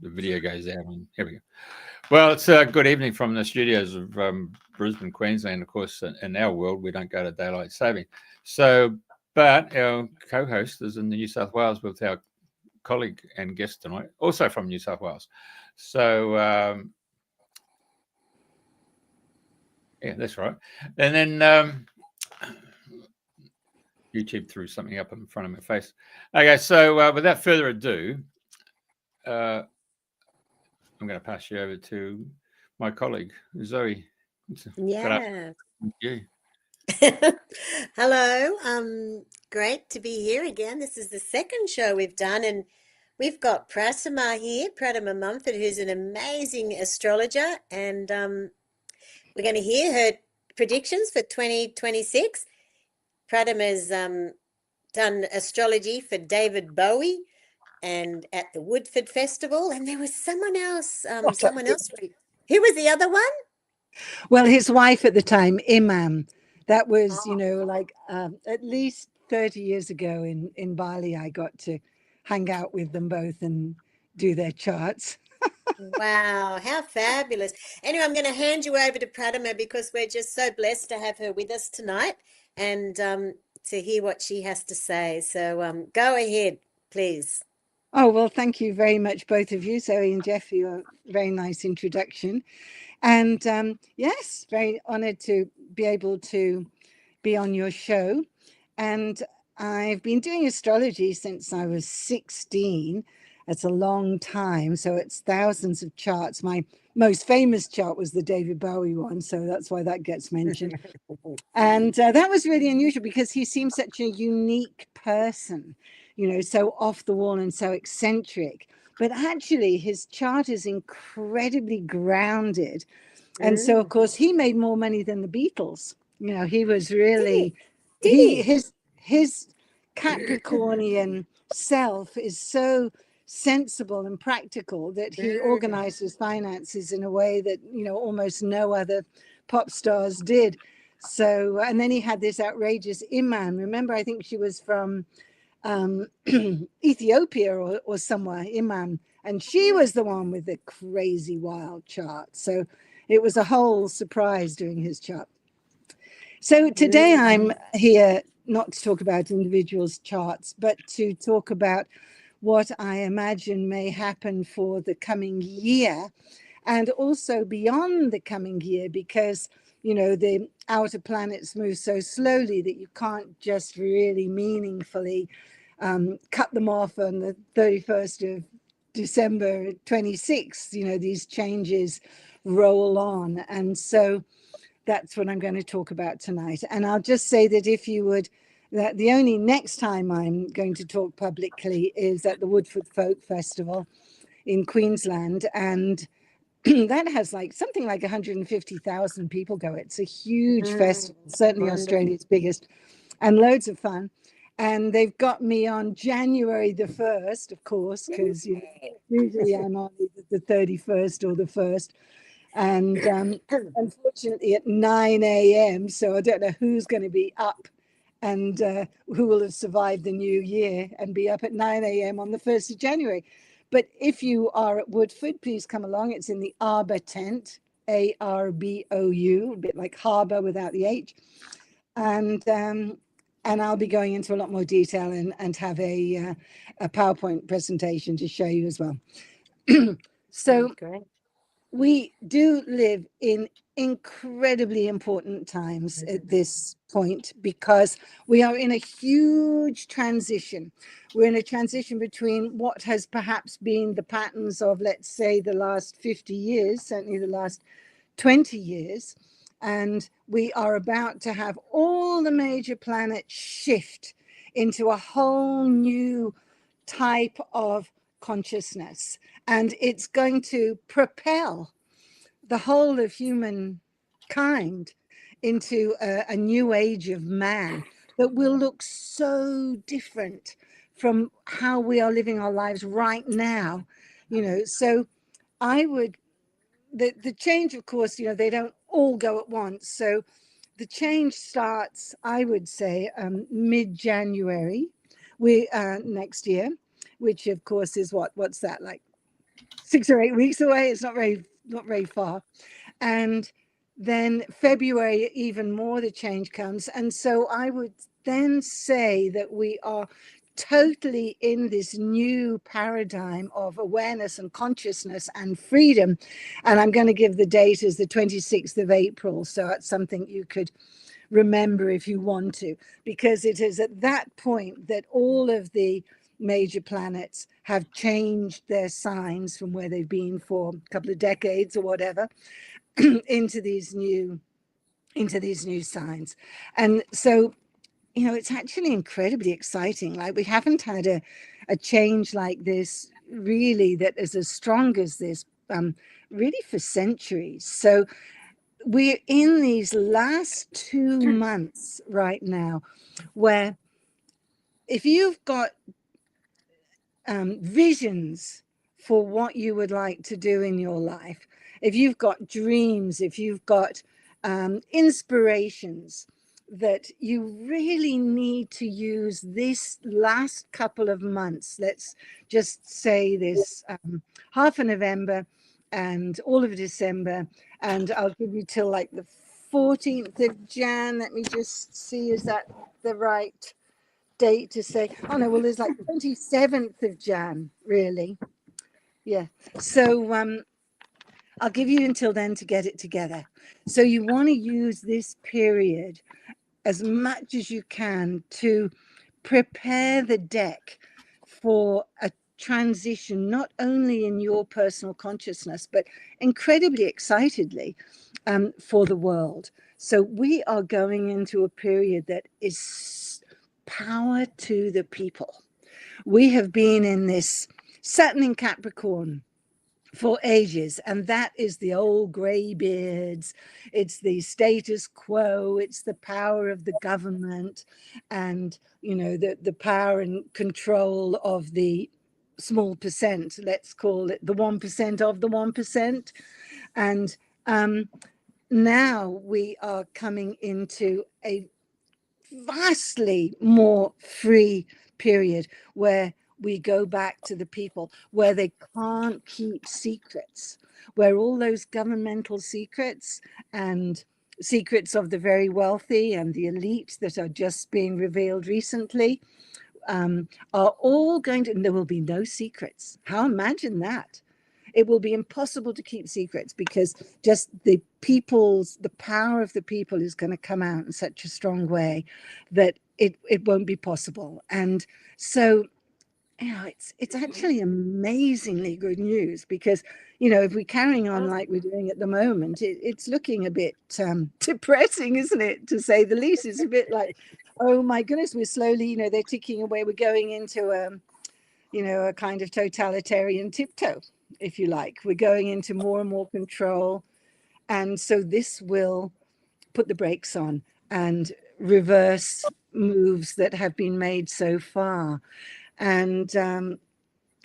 the video goes out. And here we go. Well, it's a good evening from the studios of Brisbane, Queensland. Of course, in our world, we don't go to daylight saving. So, but our co-host is in the New South Wales with our colleague and guest tonight, also from New South Wales. So, yeah, that's right. And then YouTube threw something up in front of my face. Okay, so without further ado, I'm going to pass you over to my colleague, Zoe. Yeah. You. Hello. Great to be here again. This is the second show we've done, and we've got Pratima here, Pratima Mumford, who's an amazing astrologer, and we're going to hear her predictions for 2026. Pratima's done astrology for David Bowie and at the Woodford Festival, and there was someone else. Who was the other one? Well, his wife at the time, Iman. That was, like at least 30 years ago in Bali. I got to hang out with them both and do their charts. Wow, how fabulous. Anyway, I'm going to hand you over to Pratima because we're just so blessed to have her with us tonight and to hear what she has to say. So go ahead, please. Oh, well, thank you very much, both of you, Zoe and Jeff, for your very nice introduction. And yes, very honored to be able to be on your show. And I've been doing astrology since I was 16. It's a long time. So it's thousands of charts. My most famous chart was the David Bowie one. So that's why that gets mentioned. And that was really unusual because he seems such a unique person, so off the wall and so eccentric. But actually, his chart is incredibly grounded. And so, of course, he made more money than the Beatles. He was really, his Capricornian self is so sensible and practical that he organized his finances in a way that, almost no other pop stars did. So, and then he had this outrageous Iman. Remember, I think she was from Ethiopia or somewhere, Iman. And she was the one with the crazy wild chart. So it was a whole surprise doing his chart. So today I'm here not to talk about individuals' charts, but to talk about what I imagine may happen for the coming year and also beyond the coming year, because, the outer planets move so slowly that you can't just really meaningfully cut them off on the 31st of December 26th. These changes roll on. And so that's what I'm going to talk about tonight. And I'll just say that that the only next time I'm going to talk publicly is at the Woodford Folk Festival in Queensland. And that has something like 150,000 people go. It's a huge festival, certainly Australia's biggest, and loads of fun. And they've got me on January the 1st, of course, because usually I'm on either the 31st or the 1st. And unfortunately at 9 a.m. So I don't know who's going to be up and who will have survived the new year and be up at 9 a.m. on the 1st of January. But if you are at Woodford, please come along. It's in the Arbor tent, ARBOU, a bit like harbour without the H. And I'll be going into a lot more detail and have a PowerPoint presentation to show you as well. So we do live in incredibly important times at this point because we are in a huge transition. We're in a transition between what has perhaps been the patterns of, let's say, the last 50 years, certainly the last 20 years. And we are about to have all the major planets shift into a whole new type of consciousness. And it's going to propel the whole of humankind into a new age of man that will look so different from how we are living our lives right now. So the change, of course, they don't all go at once. So the change starts, I would say, mid-January next year, which of course is what's that, like 6 or 8 weeks away. It's not very far. And then February, even more, the change comes. And so I would then say that we are totally in this new paradigm of awareness and consciousness and freedom. And I'm going to give the date as the 26th of April. So that's something you could remember if you want to, because it is at that point that all of the major planets have changed their signs from where they've been for a couple of decades or whatever into these new signs. And so, you know, it's actually incredibly exciting. Like, we haven't had a change like this really that is as strong as this really for centuries. So we're in these last 2 months right now where if you've got visions for what you would like to do in your life, if you've got dreams, if you've got inspirations, that you really need to use this last couple of months, let's just say this half of November and all of December, and I'll give you till like the 14th of Jan. Let me just see, is that the right date to say? Oh no, well, there's like 27th of Jan, really. Yeah. So I'll give you until then to get it together. So you want to use this period as much as you can to prepare the deck for a transition, not only in your personal consciousness, but incredibly excitedly for the world. So we are going into a period that is power to the people. We have been in this Saturn in Capricorn for ages, and that is the old grey beards, it's the status quo, it's the power of the government, and you know, the power and control of the small percent, let's call it the 1% of the 1%. And now we are coming into a vastly more free period where we go back to the people, where they can't keep secrets, where all those governmental secrets and secrets of the very wealthy and the elite that are just being revealed recently are all going to, and there will be no secrets. How imagine that? It will be impossible to keep secrets because just the power of the people is going to come out in such a strong way that it won't be possible. And so, you know, it's actually amazingly good news because, you know, if we're carrying on like we're doing at the moment, it's looking a bit depressing, isn't it, to say the least? It's a bit like, oh my goodness, we're slowly, you know, they're ticking away. We're going into you know, a kind of totalitarian tiptoe, if you like. We're going into more and more control. And so this will put the brakes on and reverse moves that have been made so far. And,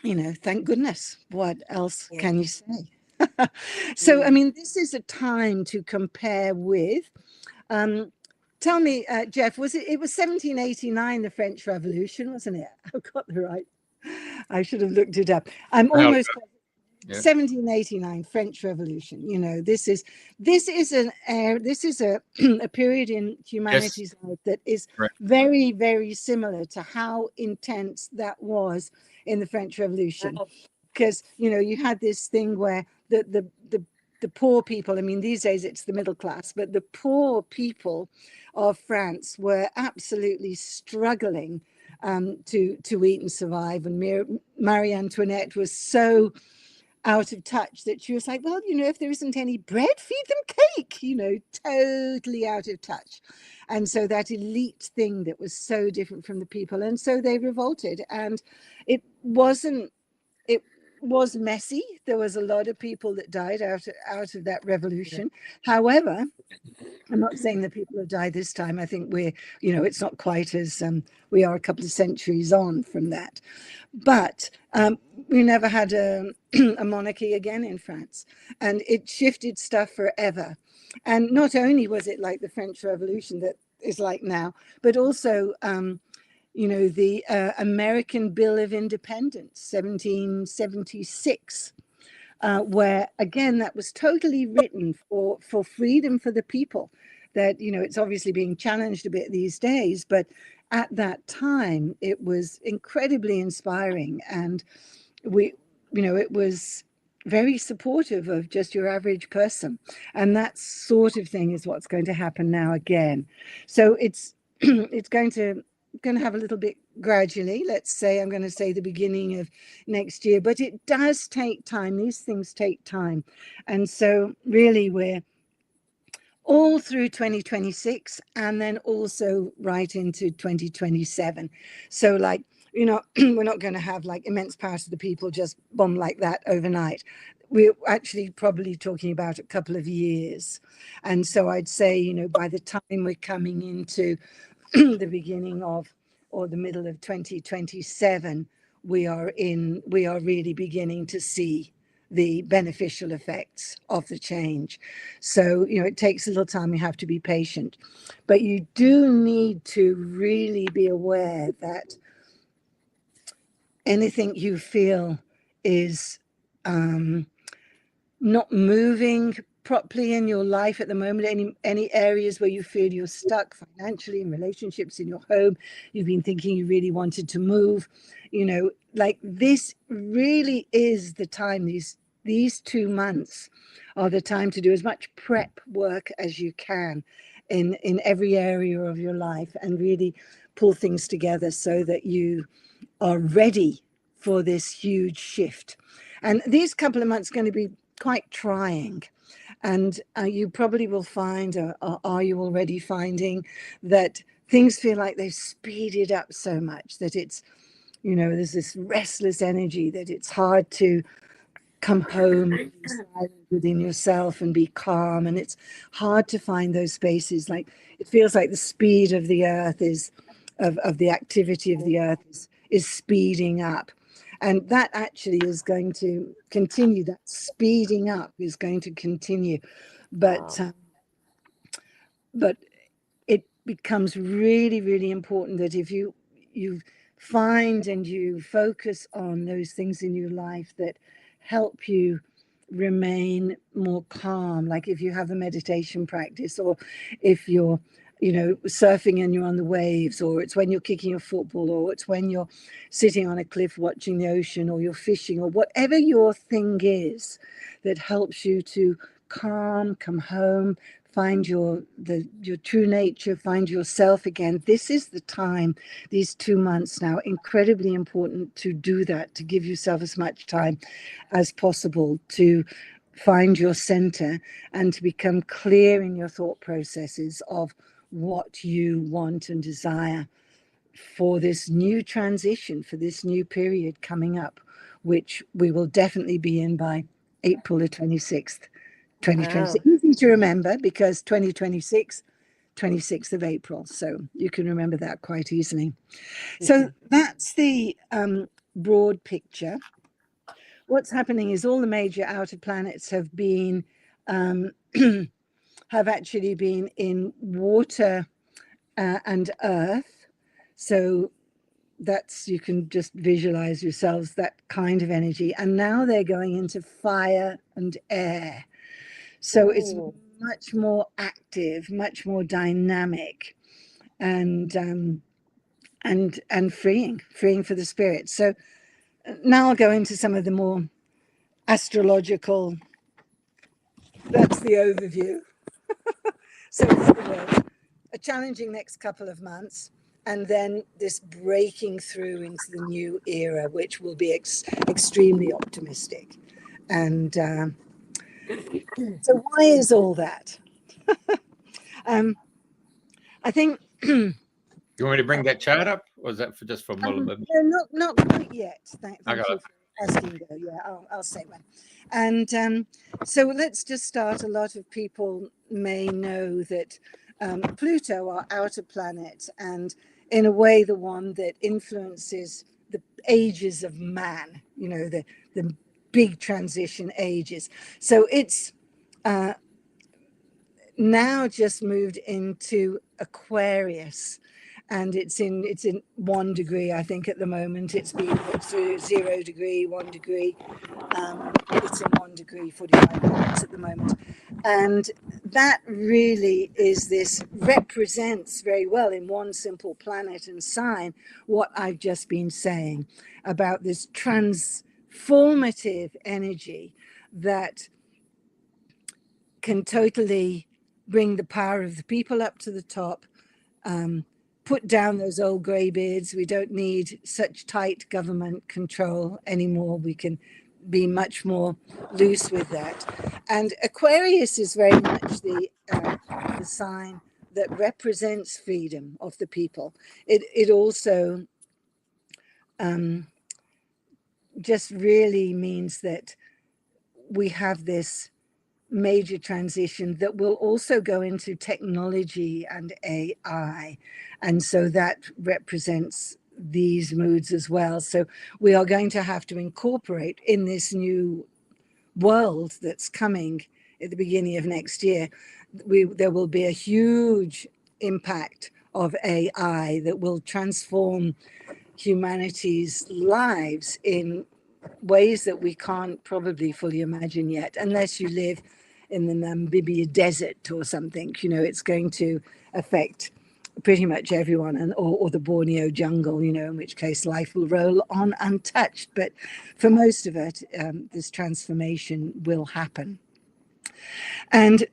you know, thank goodness. What else can you say? So, I mean, this is a time to compare with. Tell me, Jeff, it was 1789, the French Revolution, wasn't it? I've got the right. I should have looked it up. I'm almost 1789 French Revolution. You know, this is a period in humanity's life that is very, very similar to how intense that was in the French Revolution, because you know, you had this thing where the poor people, I mean, these days it's the middle class, but the poor people of France were absolutely struggling to eat and survive. And Marie Antoinette was so out of touch that she was like, well, you know, if there isn't any bread, feed them cake, you know, totally out of touch. And so that elite thing that was so different from the people. And so they revolted, and it was messy. There was a lot of people that died out of that revolution. However, I'm not saying that people have died this time. I think we're, you know, it's not quite as, we are a couple of centuries on from that. But we never had a monarchy again in France. And it shifted stuff forever. And not only was it like the French Revolution that is like now, but also, you know, the American Bill of Independence, 1776. where again that was totally written for freedom for the people. That, you know, it's obviously being challenged a bit these days, but at that time it was incredibly inspiring, and it was very supportive of just your average person, and that sort of thing is what's going to happen now again. So it's it's going to have a little bit gradually. Let's say, I'm going to say the beginning of next year, but it does take time. These things take time, and so really we're all through 2026 and then also right into 2027. So like, you know, we're not going to have like immense power to the people just bomb like that overnight. We're actually probably talking about a couple of years. And so I'd say, you know, by the time we're coming into the beginning of or the middle of 2027, we are really beginning to see the beneficial effects of the change. So, you know, it takes a little time. You have to be patient, but you do need to really be aware that anything you feel is not moving properly in your life at the moment, any areas where you feel you're stuck financially, in relationships, in your home, you've been thinking you really wanted to move, you know, like this really is the time. These 2 months are the time to do as much prep work as you can in every area of your life, and really pull things together so that you are ready for this huge shift. And these couple of months are going to be quite trying. And you probably will find, or are you already finding, that things feel like they've speeded up so much that it's, you know, there's this restless energy that it's hard to come home within yourself and be calm. And it's hard to find those spaces. Like, it feels like the speed of the earth is, of the activity of the earth is speeding up. And that actually is going to continue. That speeding up is going to continue, but it becomes really, really important that if you find and you focus on those things in your life that help you remain more calm, like if you have a meditation practice, or if you're, you know, surfing and you're on the waves, or it's when you're kicking a football, or it's when you're sitting on a cliff watching the ocean, or you're fishing, or whatever your thing is that helps you to come home, find your true nature, find yourself again. This is the time, these 2 months now, incredibly important to do that, to give yourself as much time as possible to find your center and to become clear in your thought processes of what you want and desire for this new transition, for this new period coming up, which we will definitely be in by April the 26th, 2026. Wow. Easy to remember because 2026, 26th of April. So you can remember that quite easily. Mm-hmm. So that's the broad picture. What's happening is all the major outer planets have been have actually been in water and earth. So that's, you can just visualize yourselves that kind of energy. And now they're going into fire and air. So it's much more active, much more dynamic, and freeing for the spirit. So now I'll go into some of the more astrological. That's the overview. So a challenging next couple of months, and then this breaking through into the new era, which will be extremely optimistic. And so why is all that? I think. You want me to bring that chart up, or is that just for No, not quite yet. Thank you for asking, though. Yeah, I'll say one. And so let's just start. A lot of people may know that Pluto, our outer planet, and in a way the one that influences the ages of man, you know, the big transition ages. So it's now just moved into Aquarius, and it's in 1 degree, I think, at the moment. It's been through 0 degree, 1 degree. It's in 1 degree 45 minutes at the moment. And that really is represents very well in one simple planet and sign what I've just been saying about this transformative energy that can totally bring the power of the people up to the top, put down those old greybeards. We don't need such tight government control anymore. We can be much more loose with that. And Aquarius is very much the sign that represents freedom of the people. It also just really means that we have this major transition that will also go into technology and AI. And so that represents these moods as well. So we are going to have to incorporate in this new world that's coming at the beginning of next year. There will be a huge impact of AI that will transform humanity's lives in ways that we can't probably fully imagine yet, unless you live in the Namibia desert or something. You know, it's going to affect pretty much everyone, or the Borneo jungle, you know, in which case life will roll on untouched. But for most of it, this transformation will happen. And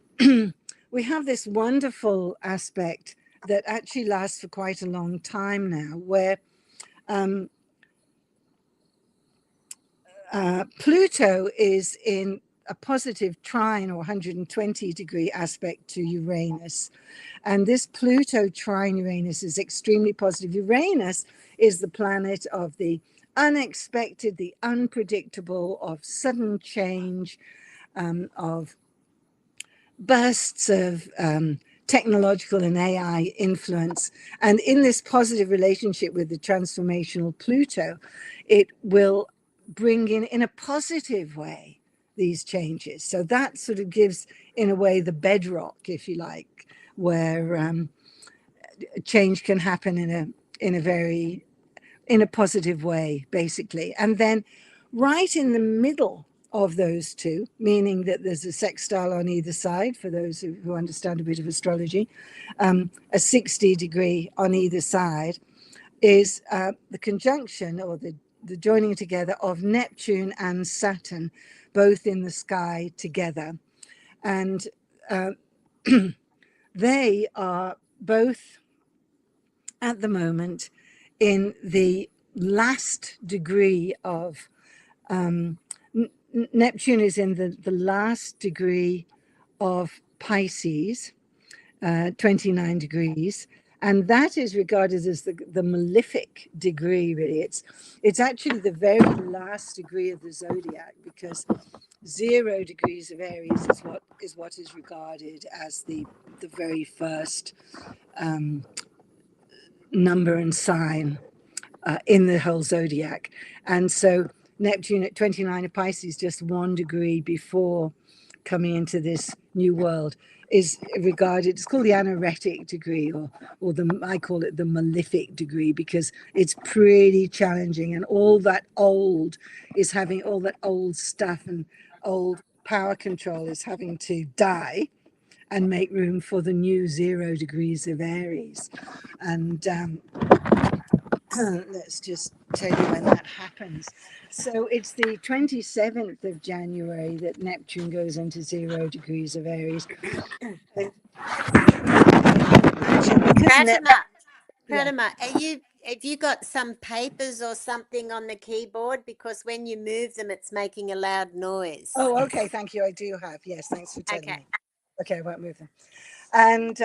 we have this wonderful aspect that actually lasts for quite a long time now, where Pluto is in a positive trine or 120 degree aspect to Uranus. And this Pluto trine Uranus is extremely positive. Uranus is the planet of the unexpected, the unpredictable, of sudden change, of bursts of technological and AI influence. And in this positive relationship with the transformational Pluto, it will bring in a positive way these changes. So that sort of gives, in a way, the bedrock, if you like, where change can happen in a positive way, basically. And then right in the middle of those two, meaning that there's a sextile on either side, for those who understand a bit of astrology, a 60 degree on either side, is the conjunction or the joining together of Neptune and Saturn, both in the sky together. And they are both at the moment in the last degree of Neptune is in the last degree of Pisces, 29 degrees, and that is regarded as the malefic degree. Really, it's actually the very last degree of the zodiac, because 0 degrees of Aries is what is regarded as the very first number and sign in the whole zodiac. And so Neptune at 29 of Pisces, just 1 degree before coming into this new world, is regarded, it's called the anoretic degree, or I call it the malefic degree, because it's pretty challenging, and all that old stuff and old power control is having to die and make room for the new 0 degrees of Aries. And let's just tell you when that happens. So it's the 27th of January that Neptune goes into 0 degrees of Aries. Pratima, have you got some papers or something on the keyboard? Because when you move them, it's making a loud noise. Oh, okay. Thank you. I do have. Yes, thanks for telling me. Okay, I won't move them. And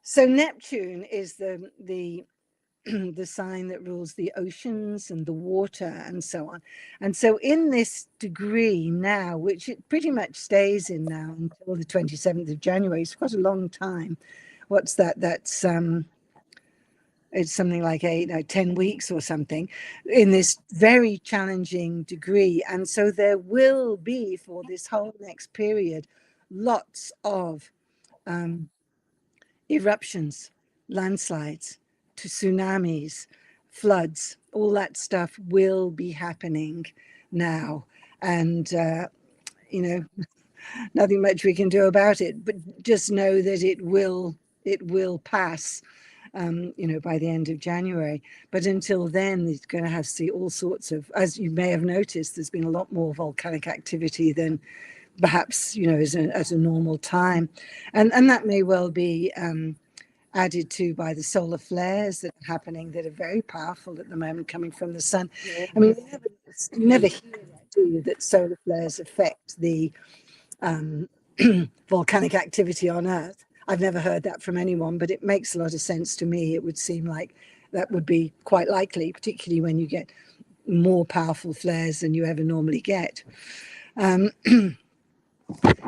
so Neptune is the sign that rules the oceans and the water and so on. And so in this degree now, which it pretty much stays in now until the 27th of January, it's quite a long time. What's that? That's it's something like 10 weeks or something, in this very challenging degree. And so there will be, for this whole next period, lots of eruptions, landslides, to tsunamis, floods. All that stuff will be happening now. And nothing much we can do about it, but just know that it will pass, by the end of January. But until then, it's going to have to see all sorts of, as you may have noticed, there's been a lot more volcanic activity than perhaps, as a normal time. And that may well be added to by the solar flares that are happening, that are very powerful at the moment, coming from the sun. I mean, you never hear that, do you, that solar flares affect the volcanic activity on Earth. I've never heard that from anyone, but it makes a lot of sense to me. It would seem like that would be quite likely, particularly when you get more powerful flares than you ever normally get.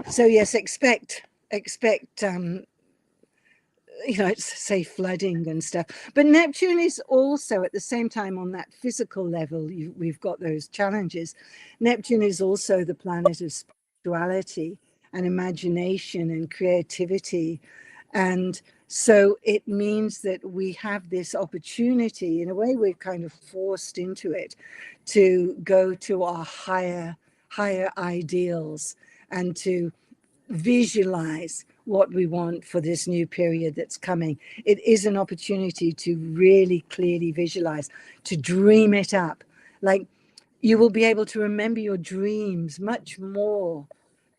So yes, expect say flooding and stuff. But Neptune is also, at the same time, on that physical level, we've got those challenges. Neptune is also the planet of spirituality and imagination and creativity. And so it means that we have this opportunity, in a way we're kind of forced into it, to go to our higher ideals and to visualize what we want for this new period that's coming. It is an opportunity to really clearly visualize, to dream it up. Like, you will be able to remember your dreams much more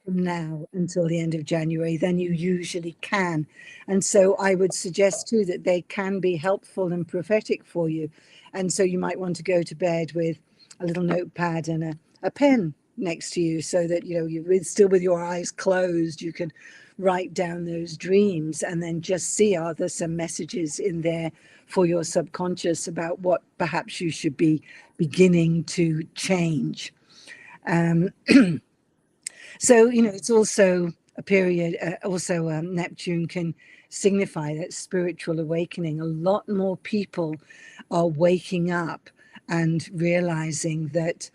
from now until the end of January than you usually can. And so I would suggest too that they can be helpful and prophetic for you. And so you might want to go to bed with a little notepad and a pen next to you, so that you're still with your eyes closed, you can write down those dreams and then just see, are there some messages in there for your subconscious about what perhaps you should be beginning to change. So it's also a period, Neptune can signify that spiritual awakening. A lot more people are waking up and realizing that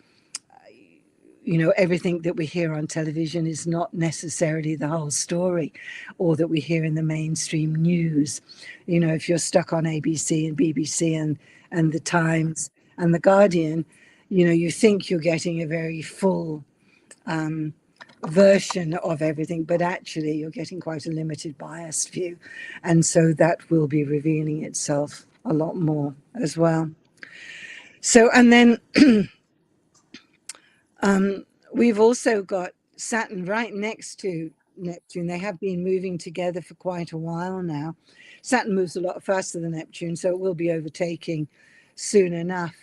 everything that we hear on television is not necessarily the whole story, or that we hear in the mainstream news. If you're stuck on ABC and BBC and the Times and the Guardian, you think you're getting a very full version of everything, but actually you're getting quite a limited, biased view. And so that will be revealing itself a lot more as well. So, and then we've also got Saturn right next to Neptune. They have been moving together for quite a while now. Saturn moves a lot faster than Neptune, so it will be overtaking soon enough.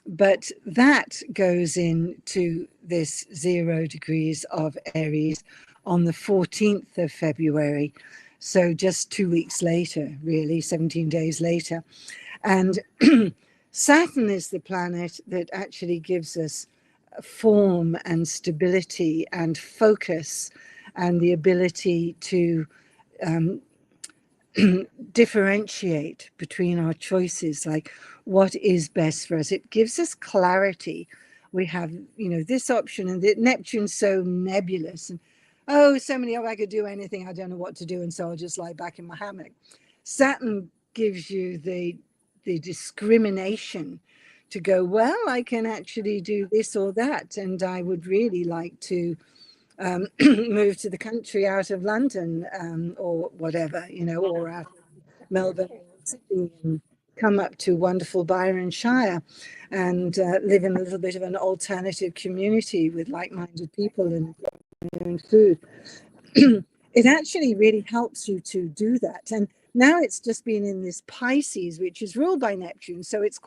But that goes into this 0 degrees of Aries on the 14th of February. So just 2 weeks later, really, 17 days later. And Saturn is the planet that actually gives us form and stability and focus and the ability to differentiate between our choices, like what is best for us. It gives us clarity. We have, this option, and Neptune's so nebulous, and so many I could do anything, I don't know what to do, and so I'll just lie back in my hammock. Saturn gives you the discrimination to go, well, I can actually do this or that, and I would really like to move to the country out of London, or whatever, or out of Melbourne or Sydney, and come up to wonderful Byron Shire and live in a little bit of an alternative community with like-minded people and their own food. It actually really helps you to do that. And now it's just been in this Pisces, which is ruled by Neptune, so it's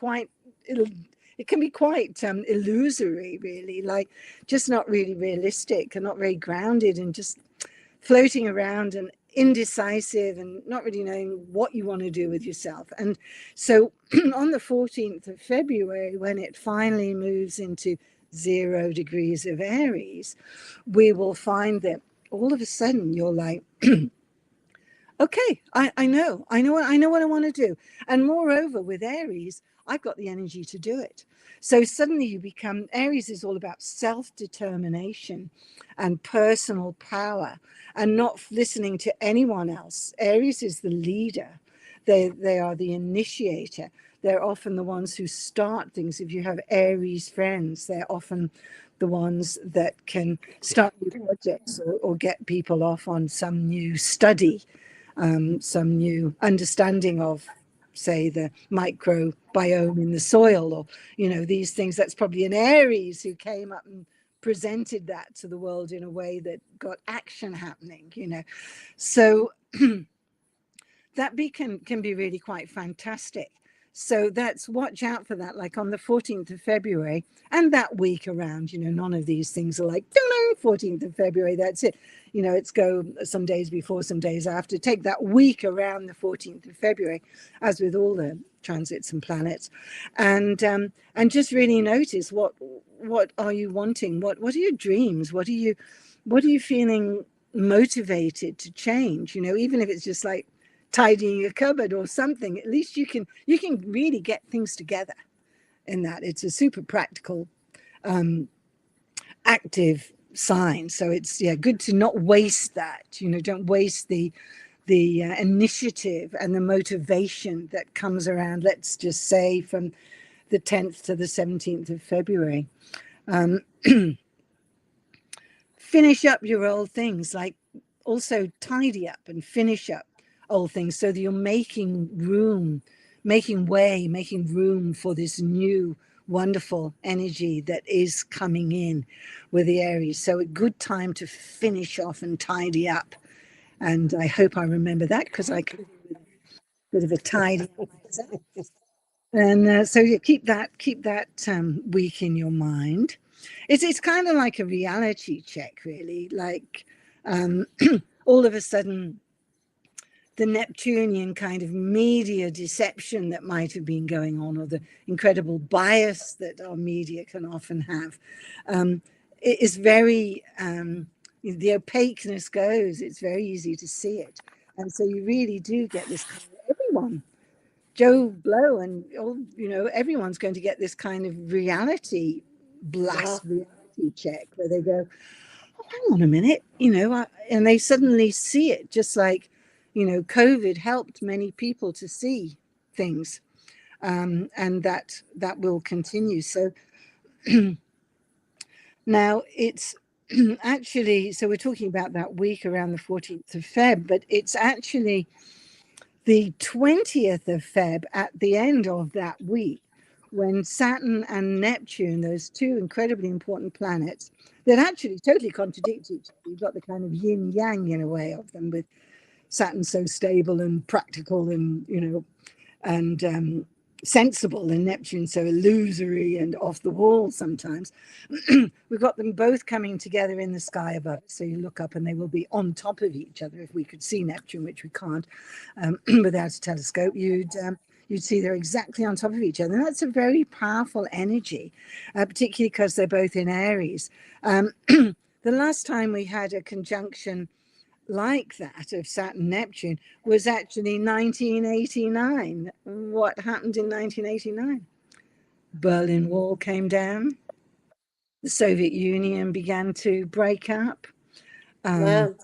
it can be quite illusory, really, like just not really realistic and not very grounded, and just floating around and indecisive and not really knowing what you want to do with yourself. And so on the 14th of February, when it finally moves into 0 degrees of Aries, we will find that all of a sudden you're like, okay, I know what I want to do. And moreover, with Aries, I've got the energy to do it. So suddenly you become, Aries is all about self-determination and personal power and not listening to anyone else. Aries is the leader. They are the initiator. They're often the ones who start things. If you have Aries friends, they're often the ones that can start new projects or get people off on some new study, some new understanding of, say, the microbiome in the soil, or, these things. That's probably an Aries who came up and presented that to the world in a way that got action happening, So that can be really quite fantastic. So that's, watch out for that, like on the 14th of February and that week around. None of these things are like, 14th of February, that's it. It's go some days before, some days after. Take that week around the 14th of February, as with all the transits and planets, and just really notice what are you wanting? What are your dreams? What are you feeling motivated to change? Even if it's just like tidying a cupboard or something, at least you can really get things together in that. It's a super practical, active sign. So it's good to not waste that. Don't waste the initiative and the motivation that comes around, let's just say, from the 10th to the 17th of February. Finish up your old things, like also tidy up and finish up old things, so that you're making room for this new wonderful energy that is coming in with the Aries. So a good time to finish off and tidy up. And I hope I remember that, because I could do a bit of a tidy up. And so you keep that week in your mind. It's kind of like a reality check, really. Like all of a sudden, the Neptunian kind of media deception that might have been going on, or the incredible bias that our media can often have, it is very, the opaqueness goes, it's very easy to see it. And so you really do get this kind of, everyone, Joe Blow and all, everyone's going to get this kind of reality blast, reality check, where they go, oh, hang on a minute, and they suddenly see it, just like, COVID helped many people to see things, and that will continue. So now it's actually, so we're talking about that week around the 14th of Feb, but it's actually the 20th of Feb, at the end of that week, when Saturn and Neptune, those two incredibly important planets that actually totally contradict each other. You've got the kind of yin yang in a way of them, with Saturn so stable and practical and, and sensible, and Neptune so illusory and off the wall sometimes. We've got them both coming together in the sky above. So you look up and they will be on top of each other. If we could see Neptune, which we can't without a telescope, you'd see they're exactly on top of each other. And that's a very powerful energy, particularly because they're both in Aries. The last time we had a conjunction like that of Saturn-Neptune was actually 1989. What happened in 1989? Berlin Wall came down. The Soviet Union began to break up. Wow.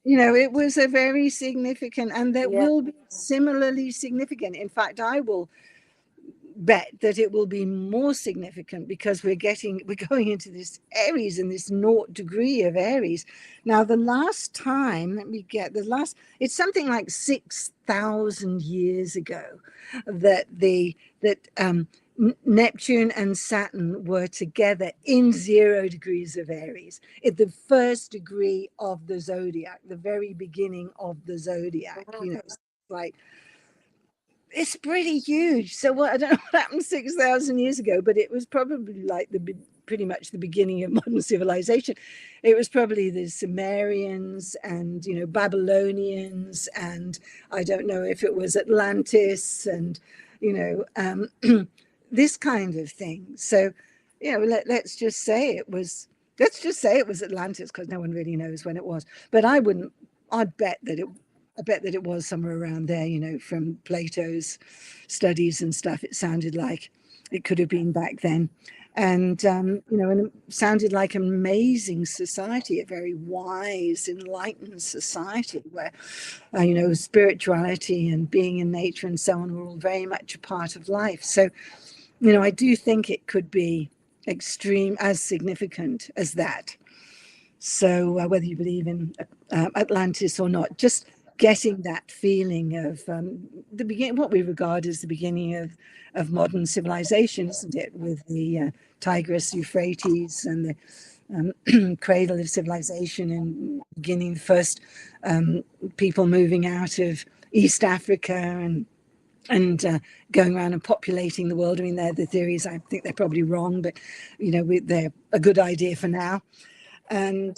It was a very significant, and that will be similarly significant. In fact, I will bet that it will be more significant, because we're going into this Aries and this 0 degree of Aries. Now, the last time, it's something like 6,000 years ago that Neptune and Saturn were together in 0 degrees of Aries, at the first degree of the zodiac, the very beginning of the zodiac. It's like, it's pretty huge. So I don't know what happened 6,000 years ago, but it was probably like pretty much the beginning of modern civilization. It was probably the Sumerians and, Babylonians, and I don't know if it was Atlantis, and, this kind of thing. So, let's just say it was Atlantis, because no one really knows when it was. But I'd bet that it was somewhere around there, from Plato's studies and stuff. It sounded like it could have been back then. And, and it sounded like an amazing society, a very wise, enlightened society where, spirituality and being in nature and so on were all very much a part of life. So, I do think it could be extreme, as significant as that. So whether you believe in Atlantis or not, just getting that feeling of the beginning, what we regard as the beginning of modern civilization, isn't it? With the Tigris, Euphrates, and the cradle of civilization, and beginning the first people moving out of East Africa and going around and populating the world. I mean, they're the theories. I think they're probably wrong, but they're a good idea for now. And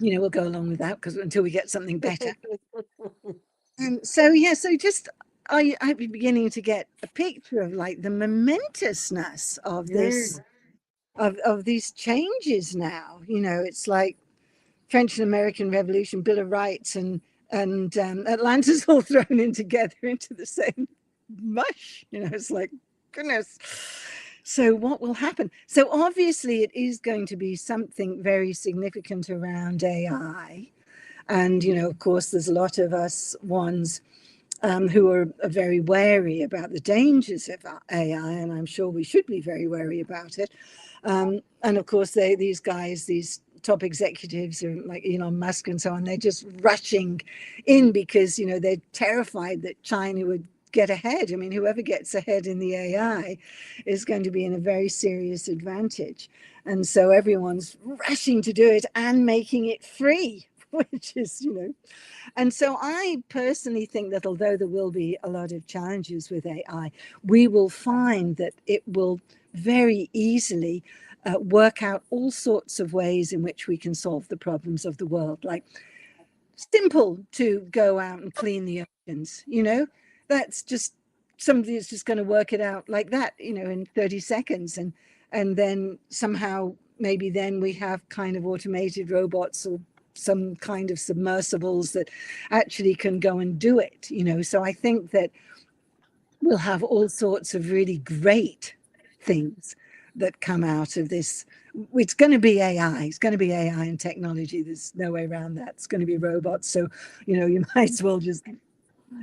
we'll go along with that because until we get something better. And so just I'd be beginning to get a picture of like the momentousness of this, of these changes now. It's like French and American Revolution, Bill of Rights, and Atlantis all thrown in together into the same mush. It's like, goodness. So what will happen? So obviously it is going to be something very significant around AI. And, of course, there's a lot of us ones who are very wary about the dangers of AI, and I'm sure we should be very wary about it. And of course, these guys, these top executives are like Elon Musk and so on, they're just rushing in because, they're terrified that China would get ahead. I mean, whoever gets ahead in the AI is going to be in a very serious advantage. And so everyone's rushing to do it and making it free, which is, and so I personally think that although there will be a lot of challenges with AI, we will find that it will very easily work out all sorts of ways in which we can solve the problems of the world. Like simple to go out and clean the oceans, that's just somebody is just going to work it out like that, in 30 seconds. And then somehow maybe then we have kind of automated robots or some kind of submersibles that actually can go and do it, So I think that we'll have all sorts of really great things that come out of this. It's going to be AI. It's going to be AI and technology. There's no way around that. It's going to be robots. So, you might as well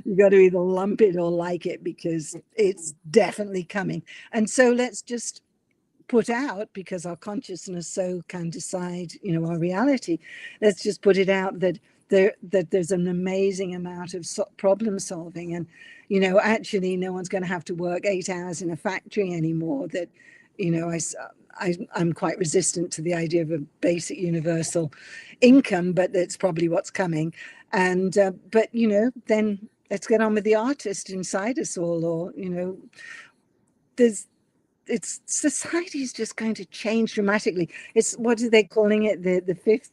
you got to either lump it or like it because it's definitely coming. And so let's just put out, because our consciousness so can decide, our reality, let's just put it out that there's an amazing amount of problem solving. And, actually no one's going to have to work 8 hours in a factory anymore. That, I'm quite resistant to the idea of a basic universal income, but that's probably what's coming. And, but, then let's get on with the artist inside us all, or, society is just going to change dramatically. It's, what are they calling it? The fifth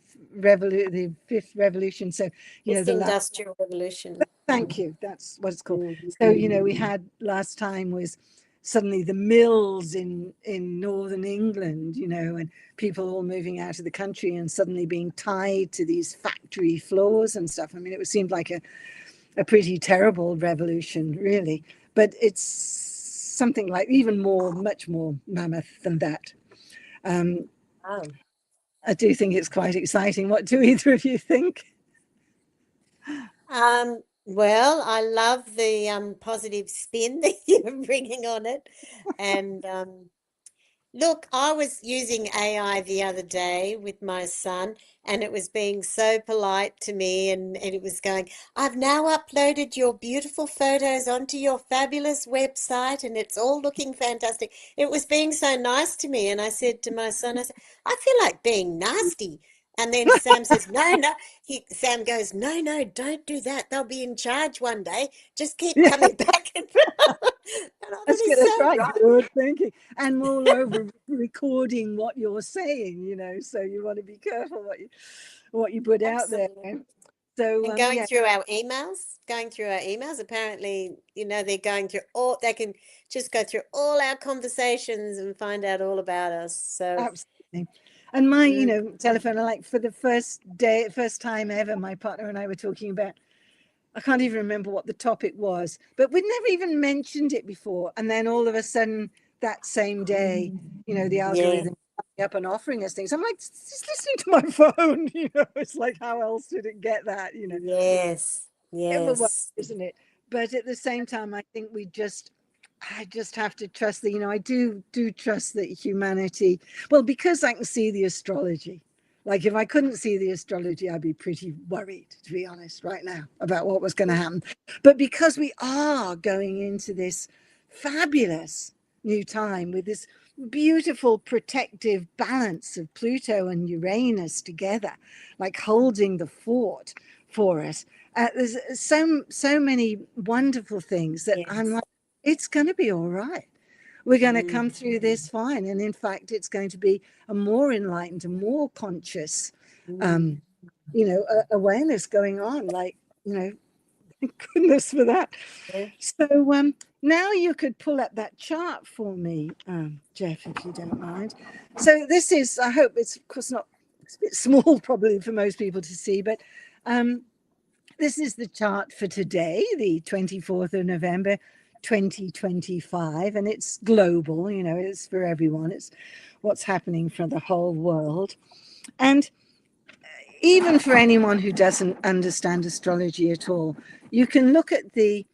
revolution. So, it's the industrial revolution. Thank you. That's what it's called. So, we had last time was suddenly the mills in northern England, and people all moving out of the country and suddenly being tied to these factory floors and stuff. I mean, it seemed like a pretty terrible revolution, really. But it's something like even much more mammoth than that. I do think it's quite exciting. What do either of you think? Well, I love the positive spin that you're bringing on it. And look, I was using AI the other day with my son, and it was being so polite to me, and it was going, I've now uploaded your beautiful photos onto your fabulous website, and it's all looking fantastic. It was being so nice to me, and I said to my son, I said, I feel like being nasty. And then Sam says, no, Sam goes, no, don't do that. They'll be in charge one day. Just keep coming back. And That's good. That's right. Good thinking. And moreover, recording what you're saying, so you want to be careful what you put out there. So and going through our emails, apparently, they're going through they can just go through all our conversations and find out all about us. So absolutely. And my, telephone, like for the first time ever, my partner and I were talking about, I can't even remember what the topic was, but we'd never even mentioned it before. And then all of a sudden that same day, the algorithm up and offering us things. I'm like, just listening to my phone, it's like, how else did it get that, Yes. Everywhere, isn't it? But at the same time, I think we just I just have to trust that, I do trust that humanity, well, because I can see the astrology. Like if I couldn't see the astrology, I'd be pretty worried, to be honest, right now about what was going to happen. But because we are going into this fabulous new time with this beautiful protective balance of Pluto and Uranus together, like holding the fort for us, there's so many wonderful things that I'm like, it's going to be all right. We're going to come through this fine. And in fact, it's going to be a more enlightened, a more conscious, awareness going on. Like, thank goodness for that. Yeah. So now you could pull up that chart for me, Jeff, if you don't mind. So this is, I hope it's, of course, not, it's a bit small probably for most people to see, but this is the chart for today, the 24th of November, 2025, and it's global, it's for everyone. It's what's happening for the whole world. And even for anyone who doesn't understand astrology at all, you can look at the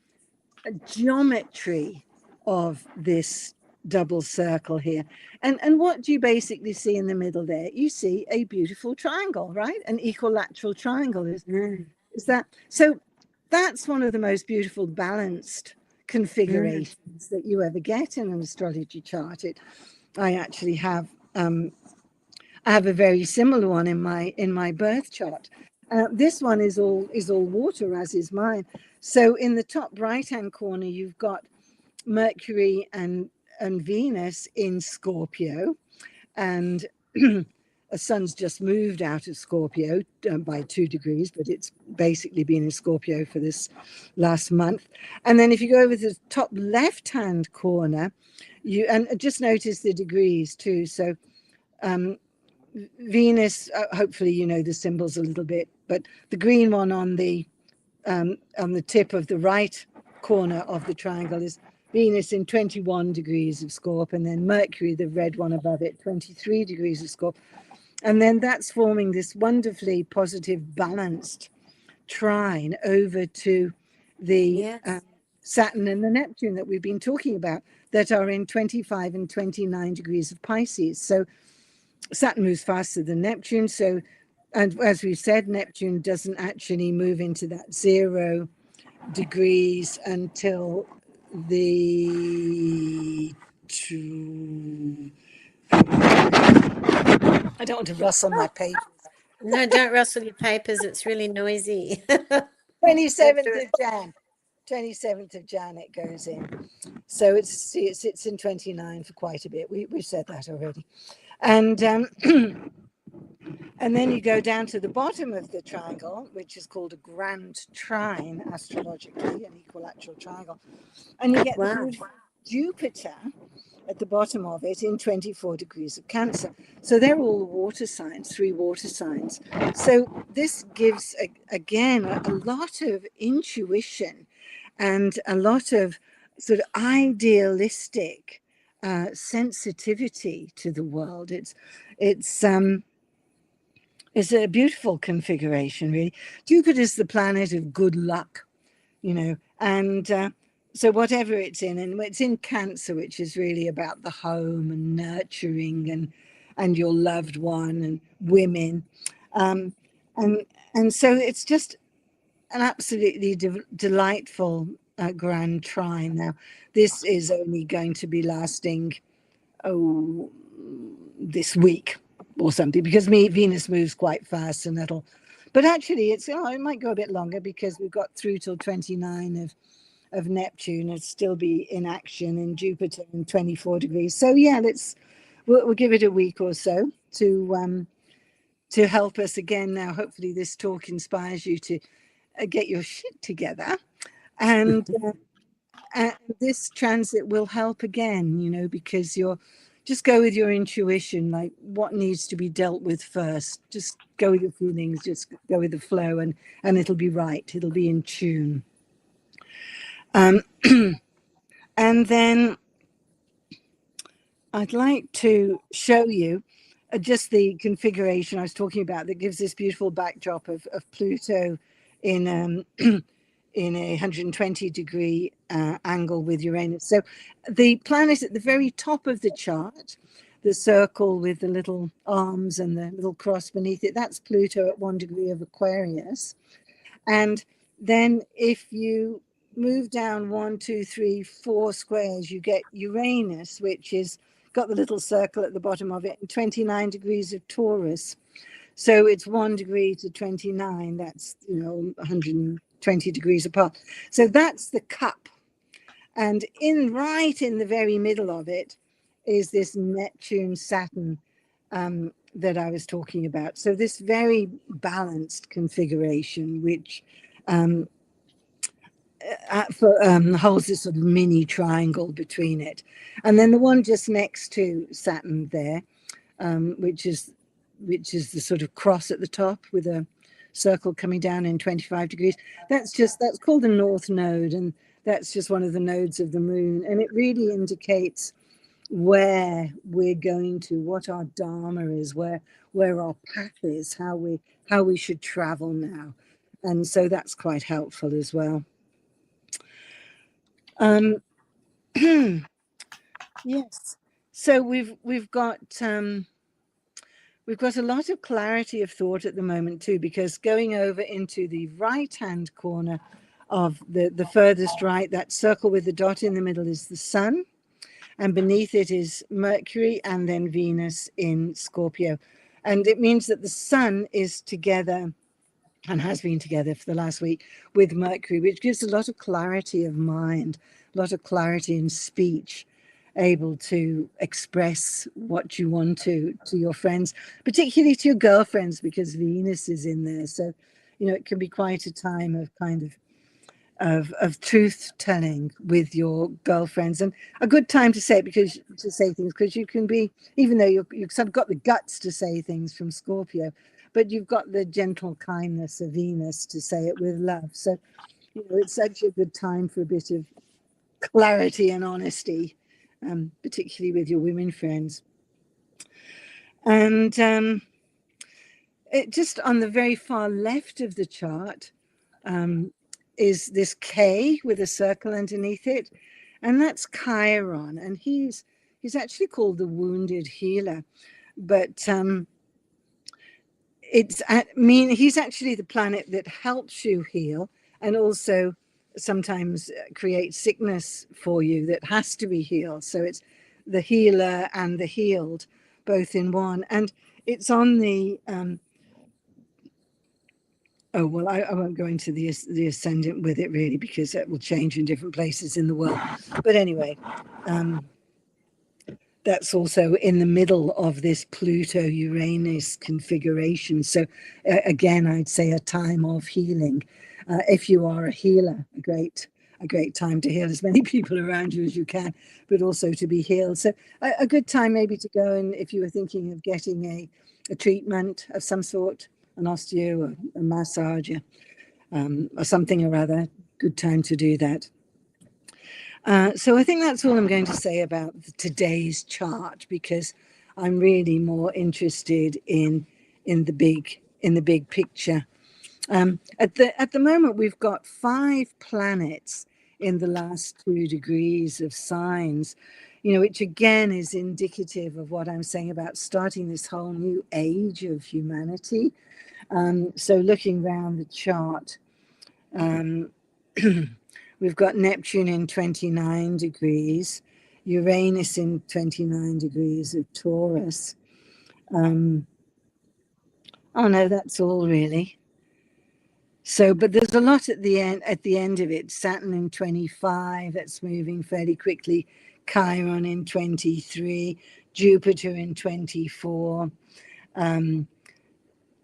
geometry of this double circle here. And what do you basically see in the middle there? You see a beautiful triangle, right? An equilateral triangle. Is that so? That's one of the most beautiful balanced configurations that you ever get in an astrology chart. I actually have I have a very similar one in my birth chart. This one is all water, as is mine. So in the top right hand corner, you've got Mercury and Venus in Scorpio, and the sun's just moved out of Scorpio by 2 degrees, but it's basically been in Scorpio for this last month. And then if you go over to the top left-hand corner, and just notice the degrees too. So Venus, hopefully you know the symbols a little bit, but the green one on the tip of the right corner of the triangle is Venus in 21 degrees of Scorp, and then Mercury, the red one above it, 23 degrees of Scorp. And then that's forming this wonderfully positive, balanced trine over to the Saturn and the Neptune that we've been talking about, that are in 25 and 29 degrees of Pisces. So Saturn moves faster than Neptune. So, and as we've said, Neptune doesn't actually move into that 0 degrees until the I don't want to rustle my papers. No, don't rustle your papers. It's really noisy. 27th of Jan. 27th of Jan it goes in. So it's in 29 for quite a bit. We've said that already. And and then you go down to the bottom of the triangle, which is called a grand trine astrologically, an equilateral triangle. And you get the Jupiter at the bottom of it in 24 degrees of Cancer. So they're all water signs, 3 water signs. So this gives, again, a lot of intuition and a lot of sort of idealistic sensitivity to the world. It's a beautiful configuration, really. Jupiter is the planet of good luck, and so whatever it's in, and it's in Cancer, which is really about the home and nurturing and your loved one and women, and so it's just an absolutely delightful grand trine. Now, this is only going to be lasting this week or something, because Venus moves quite fast, and but actually it might go a bit longer, because we've got through till 29 of Neptune and still be in action in Jupiter in 24 degrees. So yeah, we'll give it a week or so to help us again. Now, hopefully this talk inspires you to get your shit together, and this transit will help again, because just go with your intuition, like what needs to be dealt with first. Just go with your feelings, just go with the flow, and it'll be right. It'll be in tune. And then I'd like to show you just the configuration I was talking about that gives this beautiful backdrop of Pluto in in a 120-degree angle with Uranus. So the planet at the very top of the chart, the circle with the little arms and the little cross beneath it, that's Pluto at 1 degree of Aquarius. And then if you move down 1, 2, 3, 4 squares, you get Uranus, which is got the little circle at the bottom of it, and 29 degrees of Taurus. So it's 1 degree to 29. That's, 120 degrees apart. So that's the cup. And right in the very middle of it is this Neptune Saturn that I was talking about. So this very balanced configuration, which holds this sort of mini triangle between it. And then the one just next to Saturn there, which is the sort of cross at the top with a circle coming down in 25 degrees. That's called the North Node, and that's just one of the nodes of the moon. And it really indicates where we're going to, what our dharma is, where our path is, how we should travel now. And so that's quite helpful as well. Yes. So we've got a lot of clarity of thought at the moment too, because going over into the right-hand corner of the furthest right, that circle with the dot in the middle is the sun, and beneath it is Mercury and then Venus in Scorpio. And it means that the sun is together and has been together for the last week with Mercury, which gives a lot of clarity of mind, a lot of clarity in speech, able to express what you want to your friends, particularly to your girlfriends, because Venus is in there. So, it can be quite a time of kind of truth telling with your girlfriends, and a good time to say it, because you can be, even though you've sort of got the guts to say things from Scorpio, but you've got the gentle kindness of Venus to say it with love. So, it's such a good time for a bit of clarity and honesty, particularly with your women friends. And it just on the very far left of the chart is this K with a circle underneath it, and that's Chiron, and he's actually called the wounded healer, but he's actually the planet that helps you heal, and also sometimes creates sickness for you that has to be healed. So it's the healer and the healed both in one, and it's on the I won't go into the ascendant with it really, because that will change in different places in the world. But anyway, that's also in the middle of this Pluto-Uranus configuration. So again, I'd say a time of healing. If you are a healer, a great time to heal as many people around you as you can, but also to be healed. So a good time maybe to go, and if you were thinking of getting a treatment of some sort, an osteo, or a massage, or something or other, good time to do that. So I think that's all I'm going to say about today's chart, because I'm really more interested in the big picture. At the moment, we've got 5 planets in the last 2 degrees of signs, which again is indicative of what I'm saying about starting this whole new age of humanity. So looking around the chart, we've got Neptune in 29 degrees, Uranus in 29 degrees of Taurus. Oh no, that's all really. So, but there's a lot at the end of it. Saturn in 25, that's moving fairly quickly. Chiron in 23, Jupiter in 24,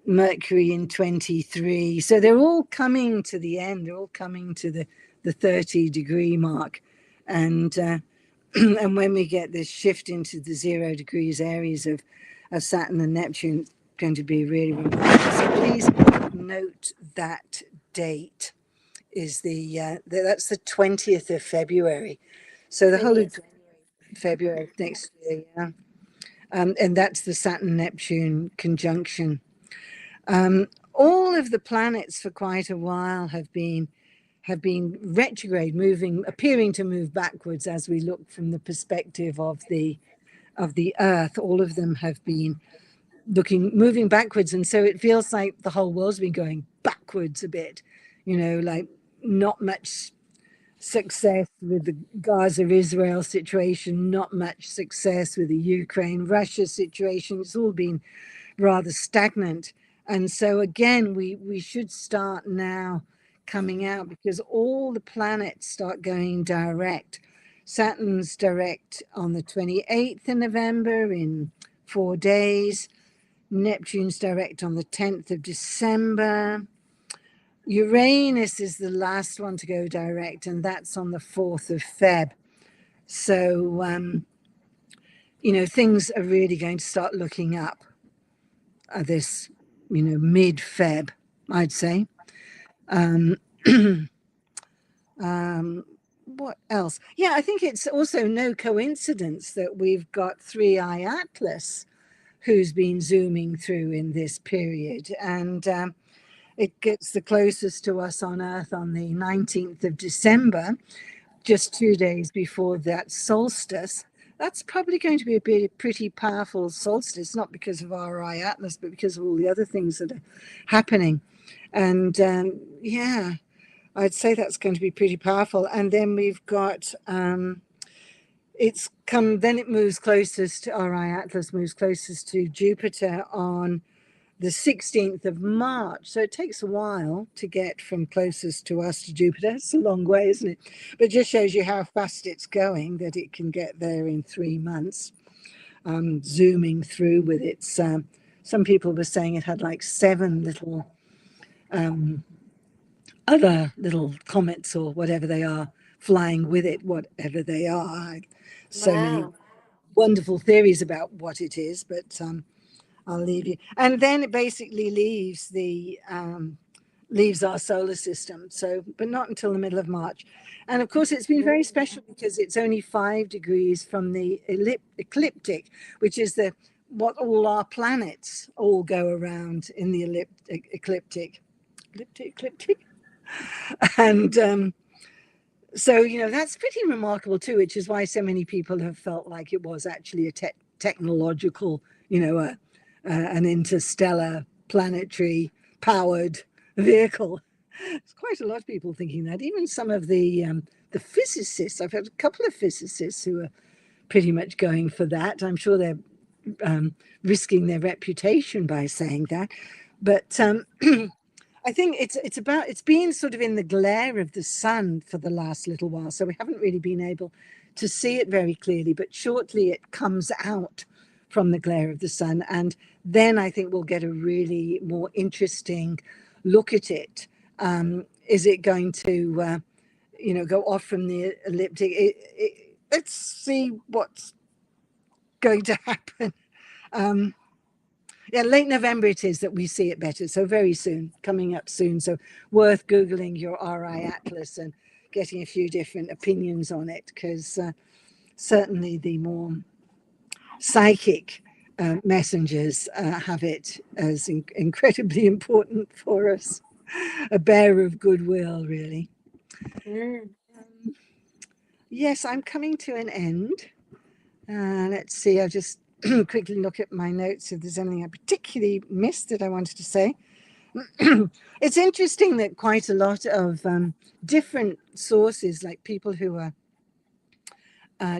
Mercury in 23. So they're all coming to the end. They're all coming to the 30-degree mark. And and when we get this shift into the 0 degrees Aries of Saturn and Neptune, it's going to be really remarkable. So please note that date is that's the 20th of February. So the whole of February next year, yeah. And that's the Saturn-Neptune conjunction. All of the planets for quite a while have been have been retrograde, appearing to move backwards as we look from the perspective of the Earth. All of them have been moving backwards, and so it feels like the whole world's been going backwards a bit, like not much success with the Gaza-Israel situation, not much success with the Ukraine-Russia situation. It's all been rather stagnant. And so again, we should start now coming out, because all the planets start going direct. Saturn's direct on the 28th of November in 4 days. Neptune's direct on the 10th of December. Uranus is the last one to go direct, and that's on the 4th of Feb. So, things are really going to start looking up this, mid-Feb, I'd say. What else? Yeah, I think it's also no coincidence that we've got 3i Atlas, who's been zooming through in this period. And it gets the closest to us on Earth on the 19th of December, just 2 days before that solstice. That's probably going to be a pretty powerful solstice, not because of RI Atlas, but because of all the other things that are happening. And yeah, I'd say that's going to be pretty powerful. And then we've got, then it moves closest to, RI Atlas moves closest to Jupiter on the 16th of March. So it takes a while to get from closest to us to Jupiter. It's a long way, isn't it? But it just shows you how fast it's going, that it can get there in 3 months, zooming through with its, some people were saying it had like 7 little other little comets or whatever they are flying with it, whatever they are. So many wonderful theories about what it is, but I'll leave you. And then it basically leaves our solar system. So, but not until the middle of March. And of course, it's been very special because it's only 5 degrees from the ecliptic, which is what all our planets all go around in the ecliptic. And so, that's pretty remarkable too, which is why so many people have felt like it was actually a technological, an interstellar planetary powered vehicle. There's quite a lot of people thinking that. Even some of the physicists, I've had a couple of physicists who are pretty much going for that. I'm sure they're risking their reputation by saying that. But I think it's been sort of in the glare of the sun for the last little while. So we haven't really been able to see it very clearly, but shortly it comes out from the glare of the sun. And then I think we'll get a really more interesting look at it. Is it going to, go off from the ecliptic? Let's see what's going to happen. Yeah, late November it is that we see it better. So very soon, coming up soon. So worth Googling your RI Atlas and getting a few different opinions on it, because certainly the more psychic messengers have it as incredibly important for us. A bearer of goodwill, really. Yes, I'm coming to an end. Let's see, I'll just quickly look at my notes if there's anything I particularly missed that I wanted to say. It's interesting that quite a lot of different sources, like people who are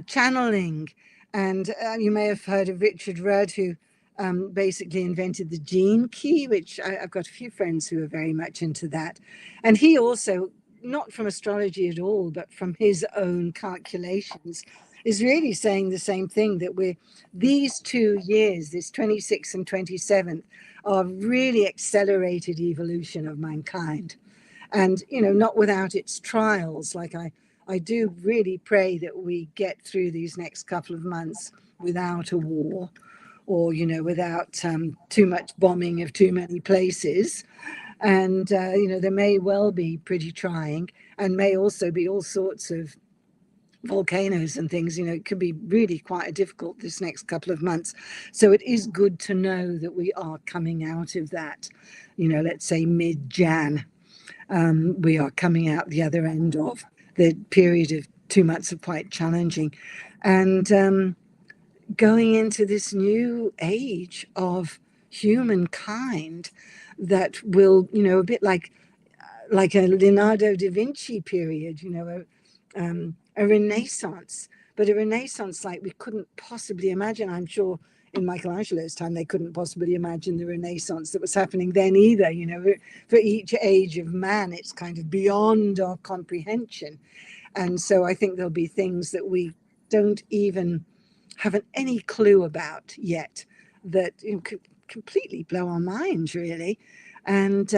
channeling, and you may have heard of Richard Rudd, who basically invented the gene key, which I've got a few friends who are very much into that. And he also, not from astrology at all, but from his own calculations, is really saying the same thing, that these 2 years, this 26th and 27th, are really accelerated evolution of mankind. And, not without its trials. Like I do really pray that we get through these next couple of months without a war, or, without too much bombing of too many places. And, there may well be pretty trying, and may also be all sorts of volcanoes and things. It could be really quite difficult this next couple of months. So it is good to know that we are coming out of that, let's say mid-Jan. We are coming out the other end of the period of 2 months of quite challenging, and going into this new age of humankind that will, a bit like a Leonardo da Vinci period, a renaissance, but a renaissance like we couldn't possibly imagine. I'm sure in Michelangelo's time they couldn't possibly imagine the renaissance that was happening then either. For each age of man, it's kind of beyond our comprehension. And so I think there'll be things that we don't even have any clue about yet that could completely blow our minds, really. And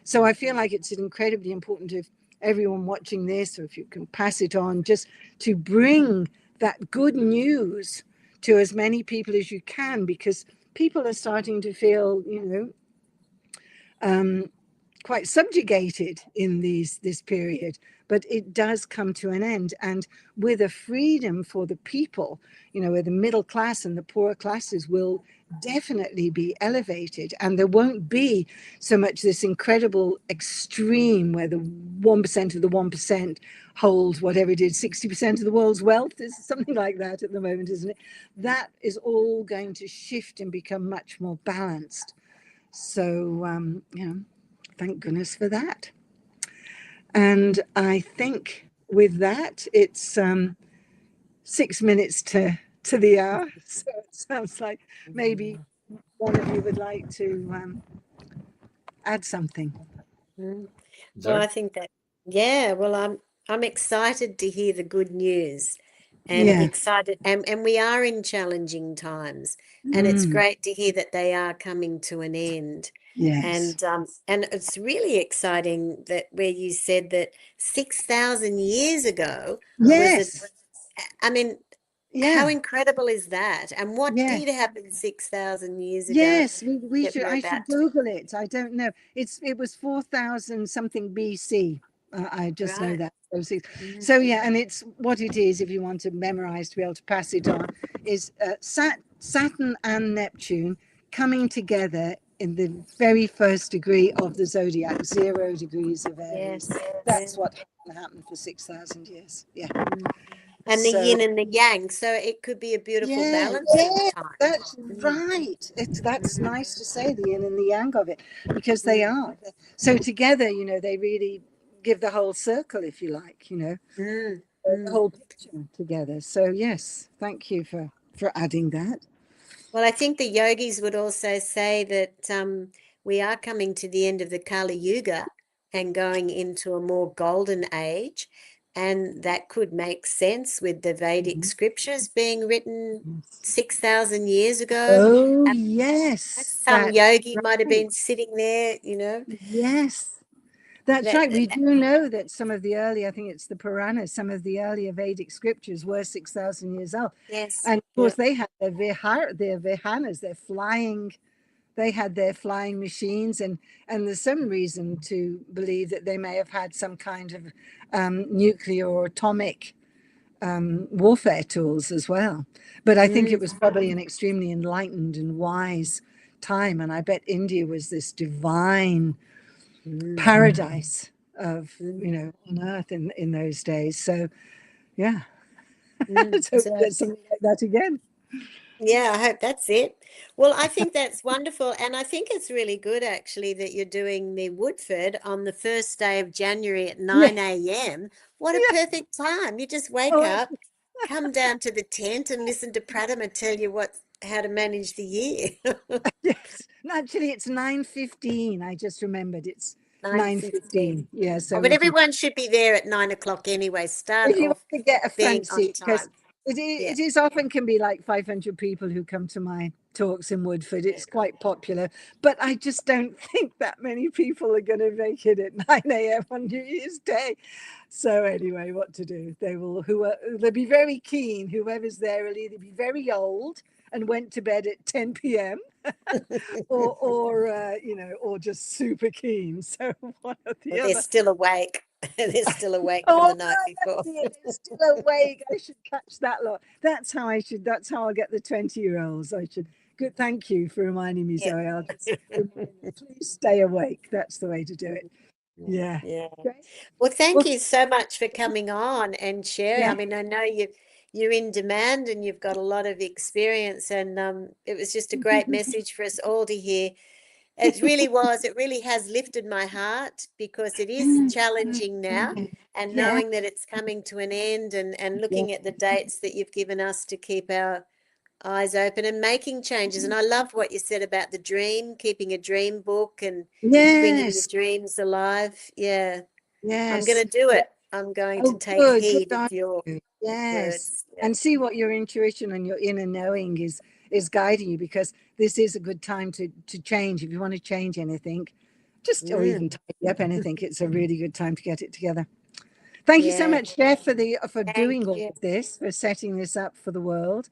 so I feel like it's incredibly important if everyone watching this, or if you can pass it on, just to bring that good news to as many people as you can, because people are starting to feel, quite subjugated in this period, but it does come to an end. And with a freedom for the people, where the middle class and the poorer classes will definitely be elevated, and there won't be so much this incredible extreme where the 1% of the 1% hold whatever it is, 60% of the world's wealth, is something like that at the moment, isn't it? That is all going to shift and become much more balanced. So, thank goodness for that. And I think with that, it's 6 minutes to the hour. So it sounds like maybe one of you would like to add something. Well, I think that, well, I'm excited to hear the good news, and excited, and we are in challenging times, and it's great to hear that they are coming to an end. Yes. And it's really exciting that where you said that 6,000 years ago Yes. I mean, how incredible is that? And what did happen 6,000 years ago? Yes, I should Google it. I don't know. It was 4,000 something BC. I just know that. So yeah, and it's what it is, if you want to memorize to be able to pass it on, is Saturn and Neptune coming together in the very first degree of the zodiac, 0 degrees of Aries. That's what happened for 6,000 years. Yeah. And the yin and the yang, so it could be a beautiful balancing time. That's right. That's nice to say, the yin and the yang of it, because they are. So together, they really give the whole circle, if you like, the whole picture together. So yes, thank you for adding that. Well, I think the yogis would also say that we are coming to the end of the Kali Yuga and going into a more golden age. And that could make sense with the Vedic scriptures being written 6,000 years ago. Oh, yes. Some yogi might have been sitting there, Yes, that's right. We do know that some of the early, I think it's the Puranas, some of the earlier Vedic scriptures were 6,000 years old. Yes. And of course, they had their Vihanas, they had their flying machines, and there's some reason to believe that they may have had some kind of nuclear or atomic warfare tools as well. But I think it was probably an extremely enlightened and wise time, and I bet India was this divine paradise of on earth in those days. So yeah, let's hope there's something like that again. Yeah, I hope that's it. Well, I think that's wonderful. And I think it's really good, actually, that you're doing the Woodford on the first day of January at 9 a.m. What a perfect time. You just wake up, come down to the tent and listen to Pratima tell you how to manage the year. Yes, actually, it's 9:15. I just remembered it's 9:15. Yeah, so but everyone should be there at 9 o'clock anyway. Start if you off want to get a being front seat, on time. because it is often can be like 500 people who come to my talks in Woodford. It's quite popular, but I just don't think that many people are going to make it at 9 a.m. on New Year's Day. So anyway, what to do? They'll be very keen. Whoever's there will either be very old and went to bed at 10 p.m. or just super keen. So one or the other. They're still awake. They're still awake from the night before. They're still awake. I should catch that lot. That's how I'll get the 20-year-olds. I should. Good. Thank you for reminding me, Zoe. I'll just please stay awake. That's the way to do it. Yeah. Yeah. Great. Well, thank Well, you so much for coming on and sharing. yeah. I mean, I know you're in demand and you've got a lot of experience, and it was just a great message for us all to hear. It really was. It really has lifted my heart because it is challenging now, and Yeah. knowing that it's coming to an end, and Yeah. looking at the dates that you've given us to keep our eyes open and making changes. And I love what you said about the dream, keeping a dream book and bringing your Yes. dreams alive. Yeah, I'm going Yes. to do it. I'm going to Oh, take good. heed Good on of your you. Yes. words. Yeah. And see what your intuition and your inner knowing is guiding you, because this is a good time to change. If you want to change anything, just or even tidy up anything, it's a really good time to get it together. Thank you so Yeah. much, Jeff, for Thank doing all you. of this, for setting this up for the world.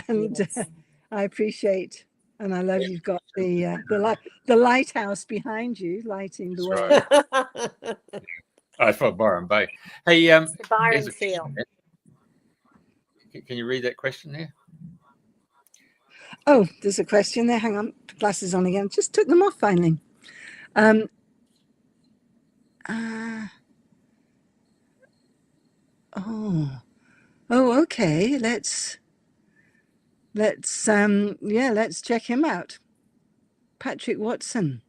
And Yes. I appreciate, and I love you've got the lighthouse behind you, lighting the That's way. right. I thought Byron Bay. Hey, It's the here's Byron a feel. question. Can you read that question there? Oh, there's a question there. Hang on, glasses on again. Just took them off finally. Um, oh, okay. Let's check him out. Patrick Watson,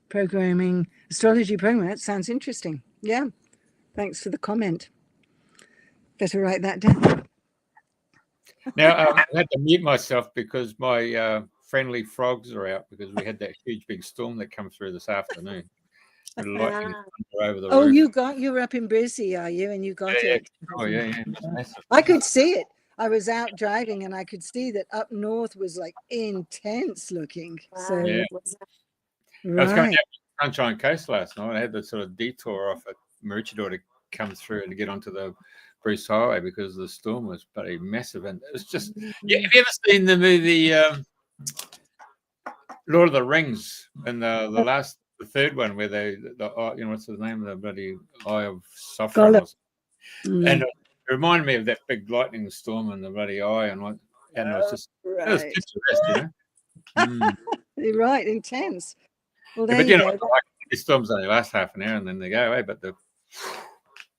programming, astrology program. That sounds interesting. Yeah. Thanks for the comment. Better write that down. Now, I had to mute myself because my friendly frogs are out, because we had that huge big storm that come through this afternoon. The lightning Ah, over the Oh, roof. you were up in Brizzy, are you? And you got Yeah. it. Oh, yeah. It's massive. I could see it. I was out driving and I could see that up north was like intense looking. wow. So, Yeah. Was I was coming right. down the Sunshine Coast last night. I had the sort of detour off at Maroochydore to come through and to get onto the Bruce Highway because the storm was bloody massive. And it was just, yeah. Have you ever seen the movie Lord of the Rings, and the third one where what's the name of the bloody Eye of Sauron? Gollum. And it reminded me of that big lightning storm and the bloody eye, and it was Right. picturesque, you know. You're right, intense. Well, Yeah, there but you you know, go. like, these storms only last half an hour and then they go away, but the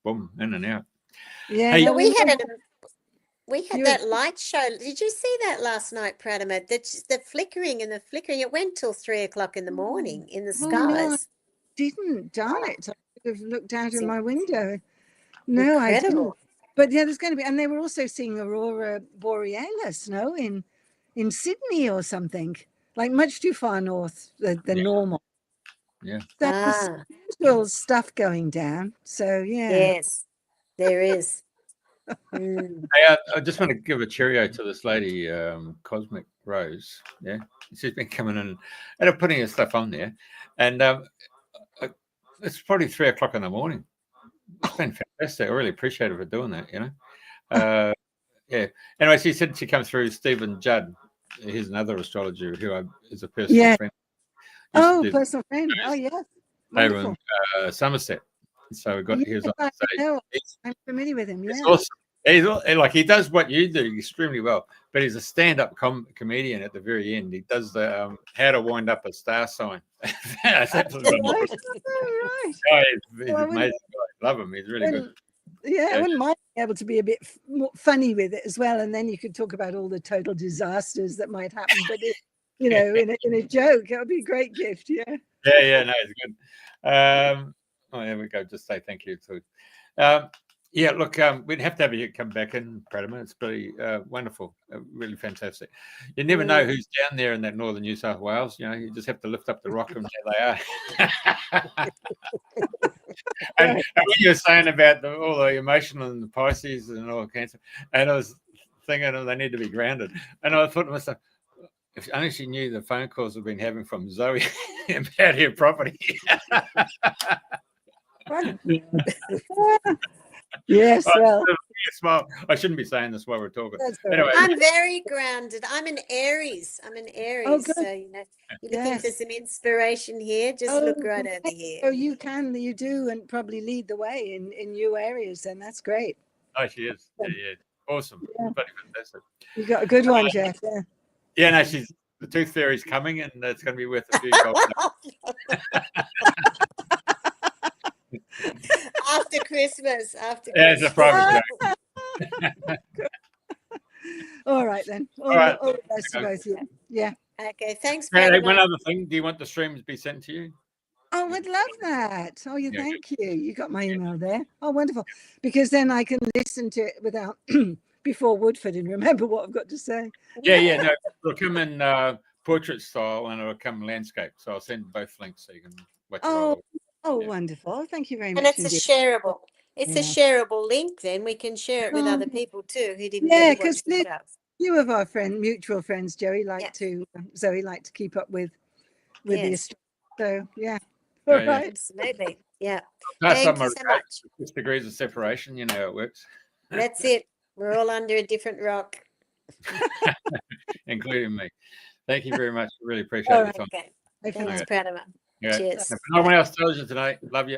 boom, in and out. Yeah, Hey, no, we had you that light show. Did you see that last night, Pratima? The flickering and the flickering. It went till 3 o'clock in the morning in the oh no, I skies. didn't. Darn it. I could have looked out It's of my window. No, I didn't. incredible. But yeah, there's going to be, and they were also seeing Aurora Borealis, no, in Sydney or something, like much too far north than normal. Yeah. There's usual stuff going down. So yeah. Yes, there is. Mm. Hey, I just want to give a cheerio to this lady, Cosmic Rose. Yeah, she's been coming in and putting her stuff on there, and it's probably 3 o'clock in the morning. It's been fantastic. I really appreciate her for doing that. You know, yeah. Anyway, she said she comes through Stephen Judd. He's another astrologer who is a personal friend. Oh, personal friend. Oh, yeah. Over in Somerset. So we got here's on stage. I'm familiar with him. Yeah. It's awesome. He does what you do extremely well, but he's a stand-up comedian at the very end. He does the how to wind up a star sign. That's absolutely right. Oh, he's amazing guy. Love him. He's really good. Yeah, I wouldn't mind being able to be a bit more funny with it as well, and then you could talk about all the total disasters that might happen. But in a joke, that would be a great gift. Yeah. Yeah. No, it's good. There we go. Just say thank you to. Yeah, look, we'd have to have you come back in, Pratima. It's pretty wonderful, really fantastic. You never know who's down there in that northern New South Wales. You know, you just have to lift up the rock and there they are. and what you were saying about all the emotional and the Pisces and all Cancer, and I was thinking they need to be grounded. And I thought to myself, if only she knew the phone calls we've been having from Zoe about her property. Yes, well, smile. I shouldn't be saying this while we're talking. Anyway, I'm very grounded. I'm an Aries. Oh, So you're looking for Yes. some inspiration here. Just look right over here. So you do, and probably lead the way in new areas. Then that's great. Oh, she is. Yeah. Awesome. Bloody fantastic. You got a good one, Jeff. Yeah. Yeah, no, the tooth fairy's coming, and it's going to be worth a few gold. Christmas. After Yeah, it's a private Christmas. joke. All right then. All right. All the best to both of you. Yeah. Okay, thanks, Hey, one Pratima. other thing. Do you want the streams to be sent to you? Oh, I'd love that. Oh, Yeah, thank you. You got my email there. Oh, wonderful. Because then I can listen to it without before Woodford and remember what I've got to say. Yeah. No, it'll come in portrait style and it'll come landscape. So I'll send both links so you can watch it Oh, all. Yeah. Wonderful. Thank you very And much it's a indeed. shareable. It's a Yeah. shareable link. Then we can share it with other people too who didn't Yeah, get to watch the because show. few of our mutual friends, Zoe, like Yes. to keep up with Yes. the so yeah. All Yeah. right. Absolutely. Yeah. That's Thank something you so much. 6 degrees of separation. You know how it works. That's it. We're all under a different rock. Including me. Thank you very much. Really appreciate All your right. time. Okay. Bye for Thanks, now. Pratima. Yeah. Cheers. If no one else tells you tonight, love you.